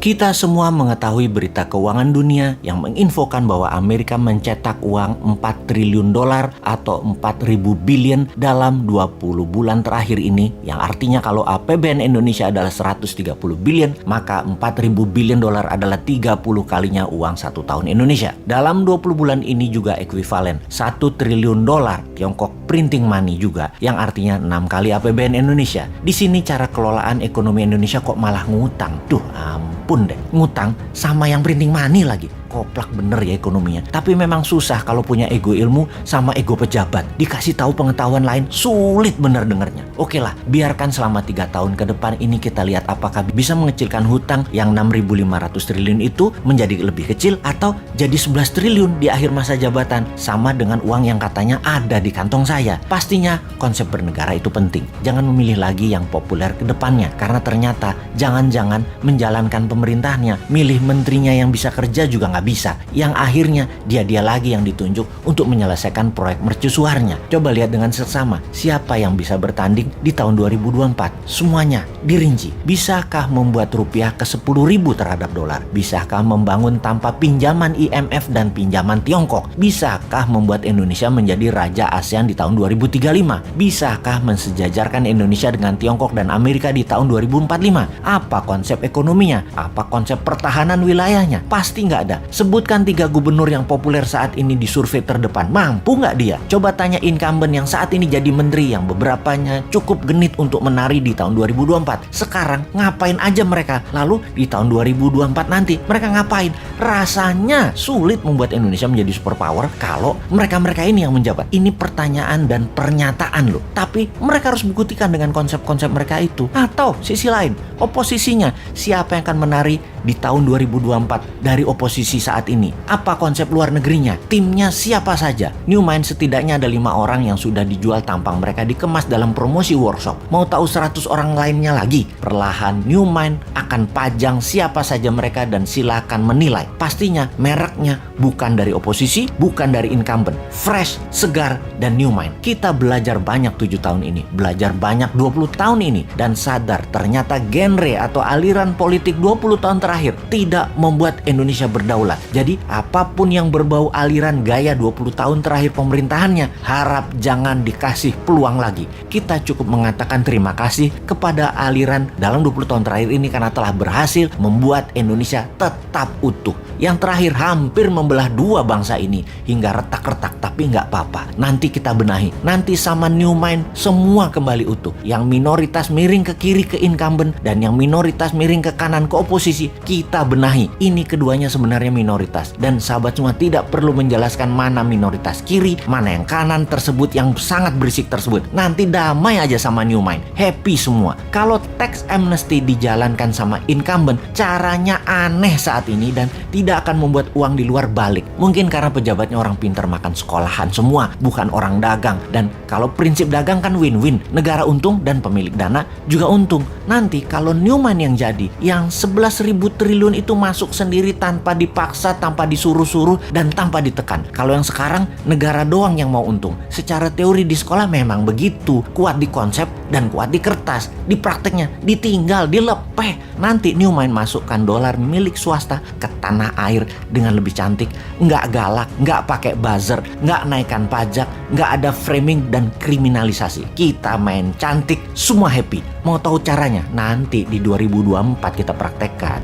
Kita semua mengetahui berita keuangan dunia yang menginfokan bahwa Amerika mencetak uang 4 triliun dolar atau 4.000 billion dalam 20 bulan terakhir ini, yang artinya kalau APBN Indonesia adalah 130 billion, maka 4.000 billion dolar adalah 30 kalinya uang 1 tahun Indonesia. Dalam 20 bulan ini juga ekuivalen 1 triliun dolar Tiongkok printing money juga, yang artinya 6 kali APBN Indonesia. Di sini cara kelolaan ekonomi Indonesia kok malah ngutang. Duh, ampun deh, ngutang sama yang printing money lagi. Koplak bener ya ekonominya. Tapi memang susah kalau punya ego ilmu sama ego pejabat. Dikasih tahu pengetahuan lain, sulit bener dengernya. Oke lah, biarkan selama 3 tahun ke depan ini kita lihat apakah bisa mengecilkan hutang yang 6.500 triliun itu menjadi lebih kecil atau jadi 11 triliun di akhir masa jabatan, sama dengan uang yang katanya ada di kantong saya. Pastinya konsep bernegara itu penting. Jangan memilih lagi yang populer ke depannya, karena ternyata jangan-jangan menjalankan pemerintahnya, milih menterinya yang bisa kerja juga nggak bisa, yang akhirnya dia lagi yang ditunjuk untuk menyelesaikan proyek mercusuarnya. Coba lihat dengan seksama siapa yang bisa bertanding di tahun 2024. Semuanya dirinci. Bisakah membuat rupiah ke 10.000 terhadap dolar? Bisakah membangun tanpa pinjaman IMF dan pinjaman Tiongkok? Bisakah membuat Indonesia menjadi raja ASEAN di tahun 2035? Bisakah mensejajarkan Indonesia dengan Tiongkok dan Amerika di tahun 2045? Apa konsep ekonominya? Apa konsep pertahanan wilayahnya? Pasti nggak ada. Sebutkan 3 gubernur yang populer saat ini di survei terdepan. Mampu nggak dia? Coba tanya incumbent yang saat ini jadi menteri yang beberapanya cukup genit untuk menari di tahun 2024. Sekarang ngapain aja mereka? Lalu di tahun 2024 nanti mereka ngapain? Rasanya sulit membuat Indonesia menjadi superpower kalau mereka-mereka ini yang menjabat. Ini pertanyaan dan pernyataan loh. Tapi mereka harus buktikan dengan konsep-konsep mereka itu. Atau sisi lain, oposisinya. Siapa yang akan menari di tahun 2024 dari oposisi saat ini? Apa konsep luar negerinya? Timnya siapa saja? New Mind setidaknya ada 5 orang yang sudah dijual tampang mereka dikemas dalam promosi workshop. Mau tahu 100 orang lainnya lagi? Perlahan New Mind akan pajang siapa saja mereka dan silakan menilai. Pastinya mereknya bukan dari oposisi, bukan dari incumbent. Fresh, segar, dan New Mind. Kita belajar banyak 7 tahun ini, belajar banyak 20 tahun ini, dan sadar ternyata genre atau aliran politik 20 tahun terakhir tidak membuat Indonesia berdaulat. Jadi apapun yang berbau aliran gaya 20 tahun terakhir pemerintahannya, harap jangan dikasih peluang lagi. Kita cukup mengatakan terima kasih kepada aliran dalam 20 tahun terakhir ini karena telah berhasil membuat Indonesia tetap utuh. Yang terakhir hampir membelah 2 bangsa ini hingga retak-retak, tapi nggak apa-apa. Nanti kita benahi. Nanti sama New Mind semua kembali utuh. Yang minoritas miring ke kiri ke incumbent dan yang minoritas miring ke kanan ke oposisi, kita benahi. Ini keduanya sebenarnya minoritas. Dan sahabat semua tidak perlu menjelaskan mana minoritas kiri, mana yang kanan tersebut yang sangat berisik tersebut. Nanti damai aja sama New Mind. Happy semua. Kalau tax amnesty dijalankan sama incumbent, caranya aneh saat ini dan tidak akan membuat uang di luar balik. Mungkin karena pejabatnya orang pintar makan sekolahan semua, bukan orang dagang. Dan kalau prinsip dagang kan win-win. Negara untung dan pemilik dana juga untung. Nanti kalau New Mind yang jadi, yang 11.000 triliun itu masuk sendiri tanpa dipaksa, tanpa disuruh-suruh, dan tanpa ditekan. Kalau yang sekarang negara doang yang mau untung. Secara teori di sekolah memang begitu. Kuat di konsep dan kuat di kertas. Di prakteknya ditinggal, dilepeh. Nanti New Mind masukkan dolar milik swasta ke tanah air dengan lebih cantik. Nggak galak, nggak pakai buzzer, nggak naikkan pajak, nggak ada framing dan kriminalisasi. Kita main cantik, semua happy. Mau tahu caranya? Nanti di 2024 kita praktekkan.